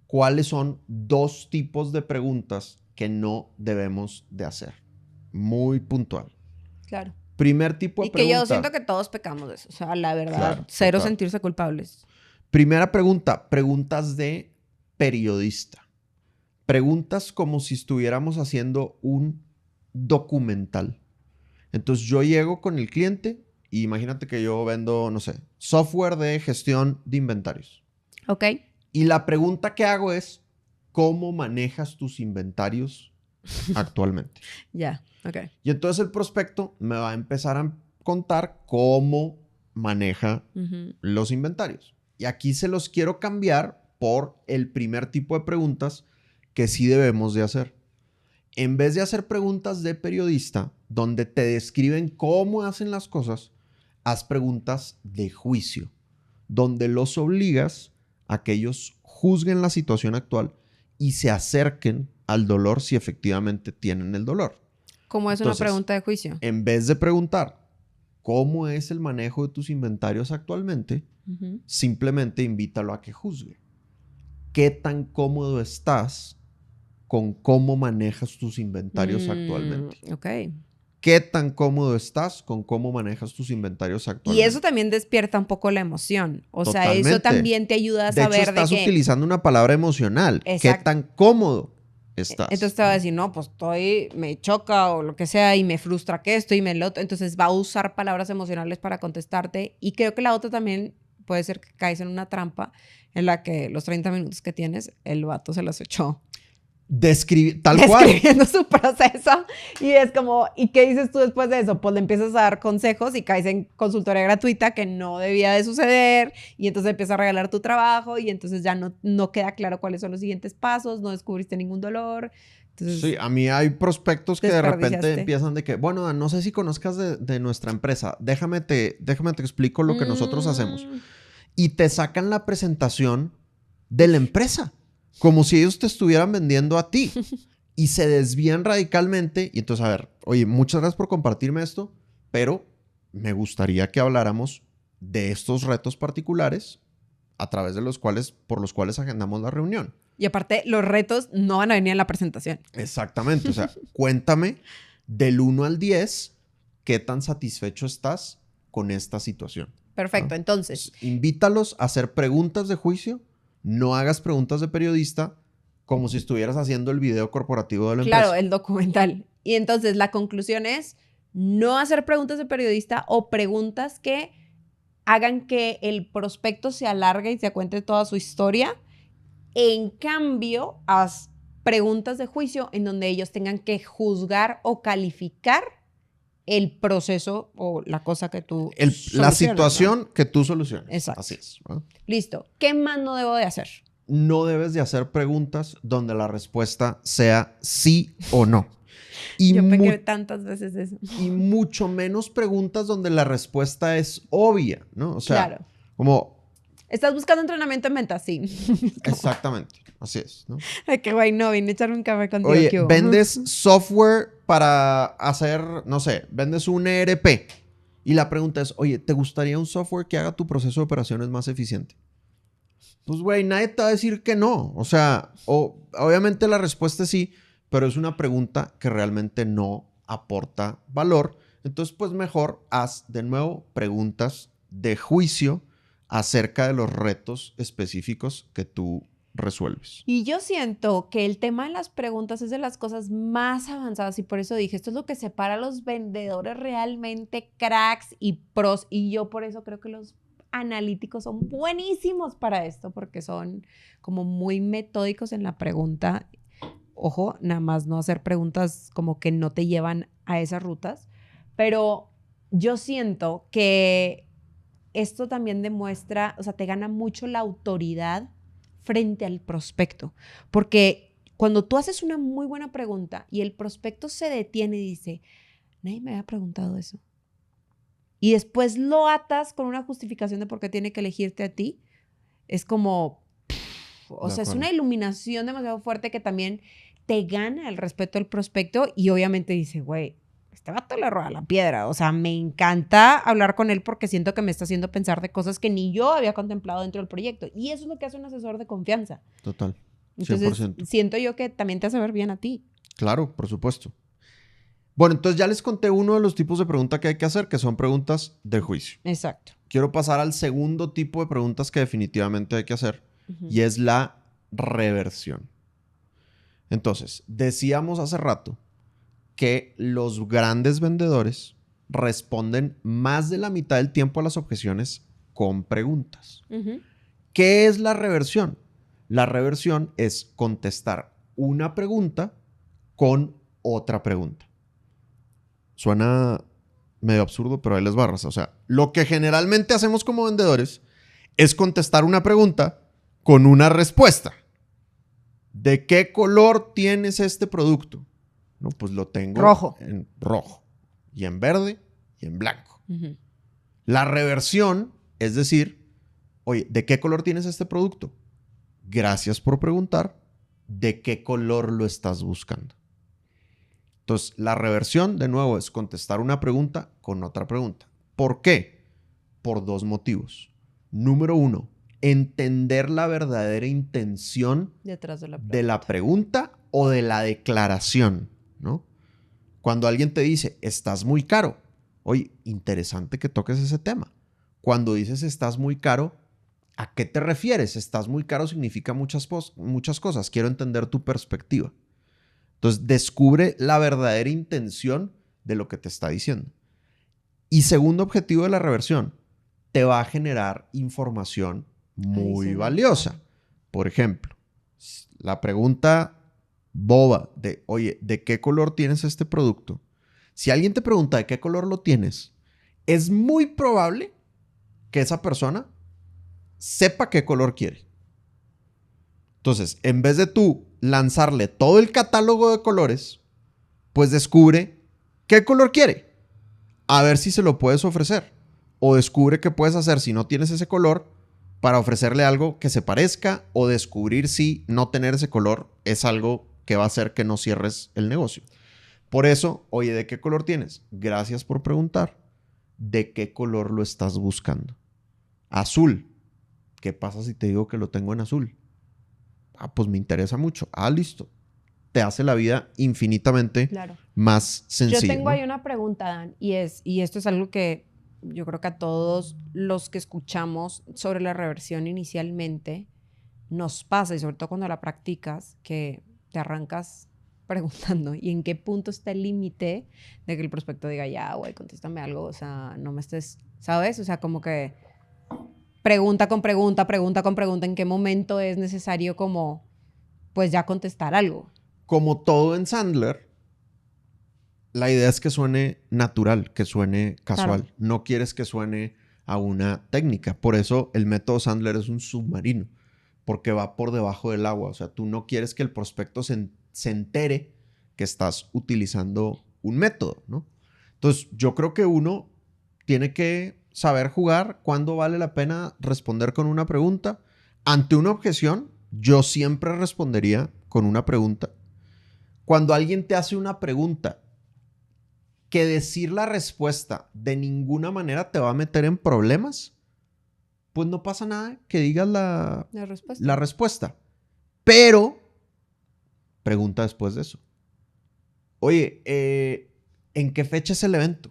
cuáles son 2 tipos de preguntas que no debemos de hacer. Muy puntual. Claro. Primer tipo de pregunta. Y que pregunta. yo siento que todos pecamos de eso. O sea, la verdad, Claro, cero total. sentirse culpables. Primera pregunta, preguntas de periodista. Preguntas como si estuviéramos haciendo un documental. Entonces yo llego con el cliente y imagínate que yo vendo, no sé, software de gestión de inventarios. Ok. Y la pregunta que hago es, ¿cómo manejas tus inventarios actualmente? Ya, ok. Y entonces el prospecto me va a empezar a contar cómo maneja los inventarios. Y aquí se los quiero cambiar por el primer tipo de preguntas que sí debemos de hacer. En vez de hacer preguntas de periodista, donde te describen cómo hacen las cosas, haz preguntas de juicio, donde los obligas a que ellos juzguen la situación actual y se acerquen al dolor si efectivamente tienen el dolor. ¿Cómo es Entonces, una pregunta de juicio? En vez de preguntar cómo es el manejo de tus inventarios actualmente, simplemente invítalo a que juzgue. ¿Qué tan cómodo estás con cómo manejas tus inventarios actualmente? Ok. ¿Qué tan cómodo estás con cómo manejas tus inventarios actualmente? Y eso también despierta un poco la emoción. O Totalmente. sea, eso también te ayuda a de saber hecho, estás de que... utilizando una palabra emocional. Exacto. ¿Qué tan cómodo estás? Entonces te va a decir, no, pues me choca o lo que sea y me frustra que esto y me lo otro. Entonces va a usar palabras emocionales para contestarte. Y creo que la otra también puede ser que caes en una trampa en la que los 30 minutos que tienes, el vato se los echó. Describiendo su proceso. Y es como, ¿y qué dices tú después de eso? Pues le empiezas a dar consejos y caes en consultoría gratuita que no debía de suceder. Y entonces empiezas a regalar tu trabajo y entonces ya no queda claro cuáles son los siguientes pasos, no descubriste ningún dolor. Entonces, sí, a mí hay prospectos que de repente empiezan de que, bueno, no sé si conozcas de nuestra empresa. Déjame te explico lo que nosotros hacemos. Y te sacan la presentación de la empresa. Como si ellos te estuvieran vendiendo a ti. Y se desvían radicalmente. Y entonces, a ver, oye, muchas gracias por compartirme esto, pero me gustaría que habláramos de estos retos particulares a través de por los cuales agendamos la reunión. Y aparte, los retos no van a venir en la presentación. Exactamente. O sea, cuéntame del 1 al 10 qué tan satisfecho estás con esta situación. Perfecto, ¿no? Entonces, invítalos a hacer preguntas de juicio. No hagas preguntas de periodista como si estuvieras haciendo el video corporativo de la empresa. Claro, el documental. Y entonces la conclusión es no hacer preguntas de periodista o preguntas que hagan que el prospecto se alargue y se cuente toda su historia. En cambio, haz preguntas de juicio en donde ellos tengan que juzgar o calificar el proceso o la cosa que tú la situación, ¿no?, que tú soluciones. Exacto. Así es, ¿no? Listo. ¿Qué más no debo de hacer? No debes de hacer preguntas donde la respuesta sea sí o no. Y yo pequé tantas veces eso. Y mucho menos preguntas donde la respuesta es obvia, ¿no? O sea, claro. Como... ¿Estás buscando entrenamiento en ventas? Sí. Exactamente. Así es, ¿no? Ay, qué guay, no, vine a echarme un café contigo. Oye, vendes software para hacer, no sé, vendes un ERP. Y la pregunta es, oye, ¿te gustaría un software que haga tu proceso de operaciones más eficiente? Pues, güey, nadie te va a decir que no. O sea, obviamente la respuesta es sí, pero es una pregunta que realmente no aporta valor. Entonces, pues mejor haz de nuevo preguntas de juicio acerca de los retos específicos que tú resuelves. Y yo siento que el tema de las preguntas es de las cosas más avanzadas y por eso dije, esto es lo que separa a los vendedores realmente cracks y pros, y yo por eso creo que los analíticos son buenísimos para esto porque son como muy metódicos en la pregunta. Ojo, nada más no hacer preguntas como que no te llevan a esas rutas, pero yo siento que esto también demuestra, o sea, te gana mucho la autoridad frente al prospecto, porque cuando tú haces una muy buena pregunta y el prospecto se detiene y dice, nadie me había preguntado eso, y después lo atas con una justificación de por qué tiene que elegirte a ti, es como, o sea, es una iluminación demasiado fuerte que también te gana el respeto del prospecto y obviamente dice, güey, este vato le roba la piedra. O sea, me encanta hablar con él porque siento que me está haciendo pensar de cosas que ni yo había contemplado dentro del proyecto. Y eso es lo que hace un asesor de confianza. Total. Entonces, 100%. siento yo que también te hace ver bien a ti. Claro, por supuesto. Bueno, entonces ya les conté uno de los tipos de preguntas que hay que hacer, que son preguntas de juicio. Exacto. Quiero pasar al segundo tipo de preguntas que definitivamente hay que hacer, y es la reversión. Entonces, decíamos hace rato que los grandes vendedores responden más de la mitad del tiempo a las objeciones con preguntas. ¿Qué es la reversión? La reversión es contestar una pregunta con otra pregunta. Suena medio absurdo, pero ahí les barras. O sea, lo que generalmente hacemos como vendedores es contestar una pregunta con una respuesta. ¿De qué color tienes este producto? No, pues lo tengo rojo. En rojo, y en verde, y en blanco. La reversión es decir, oye, ¿de qué color tienes este producto? Gracias por preguntar, ¿de qué color lo estás buscando? Entonces, la reversión, de nuevo, es contestar una pregunta con otra pregunta. ¿Por qué? Por dos motivos. Número uno, entender la verdadera intención detrás de la pregunta o de la declaración, ¿no? Cuando alguien te dice, estás muy caro, oye, interesante que toques ese tema. Cuando dices estás muy caro, ¿a qué te refieres? Estás muy caro significa muchas cosas. Quiero entender tu perspectiva. Entonces, descubre la verdadera intención de lo que te está diciendo. Y segundo objetivo de la reversión, te va a generar información muy valiosa. Por ejemplo, la pregunta boba de, oye, ¿de qué color tienes este producto? Si alguien te pregunta de qué color lo tienes, es muy probable que esa persona sepa qué color quiere. Entonces, en vez de tú lanzarle todo el catálogo de colores, pues descubre qué color quiere. A ver si se lo puedes ofrecer. O descubre qué puedes hacer si no tienes ese color para ofrecerle algo que se parezca, o descubrir si no tener ese color es algo que va a hacer que no cierres el negocio. Por eso, oye, ¿de qué color tienes? Gracias por preguntar. ¿De qué color lo estás buscando? Azul. ¿Qué pasa si te digo que lo tengo en azul? Ah, pues me interesa mucho. Ah, listo. Te hace la vida infinitamente más sencilla. Yo tengo ahí una pregunta, Dan, y esto es algo que yo creo que a todos los que escuchamos sobre la reversión inicialmente nos pasa, y sobre todo cuando la practicas, que te arrancas preguntando, ¿y en qué punto está el límite de que el prospecto diga, ya, güey, contéstame algo, o sea, no me estés, ¿sabes? O sea, como que pregunta con pregunta, ¿en qué momento es necesario como, pues ya contestar algo? Como todo en Sandler, la idea es que suene natural, que suene casual. Claro. No quieres que suene a una técnica. Por eso el método Sandler es un submarino, porque va por debajo del agua. O sea, tú no quieres que el prospecto se entere que estás utilizando un método, ¿no? Entonces, yo creo que uno tiene que saber jugar cuándo vale la pena responder con una pregunta. Ante una objeción, yo siempre respondería con una pregunta. Cuando alguien te hace una pregunta, que decir la respuesta de ninguna manera te va a meter en problemas, pues no pasa nada que digas la respuesta. Pero pregunta después de eso. Oye, ¿en qué fecha es el evento?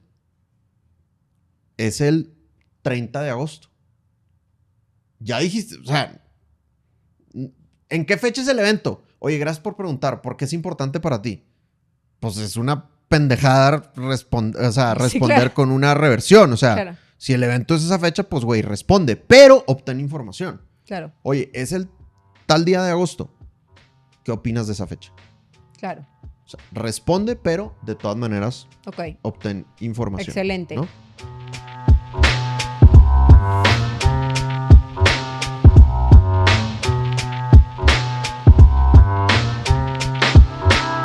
Es el 30 de agosto. Ya dijiste, o sea, ¿en qué fecha es el evento? Oye, gracias por preguntar, ¿por qué es importante para ti? Pues es una pendejada responder con una reversión. O sea, si el evento es esa fecha, pues güey, responde, pero obtén información. Claro. Oye, es el tal día de agosto. ¿Qué opinas de esa fecha? Claro. O sea, responde, pero de todas maneras obtén información. Excelente. ¿No?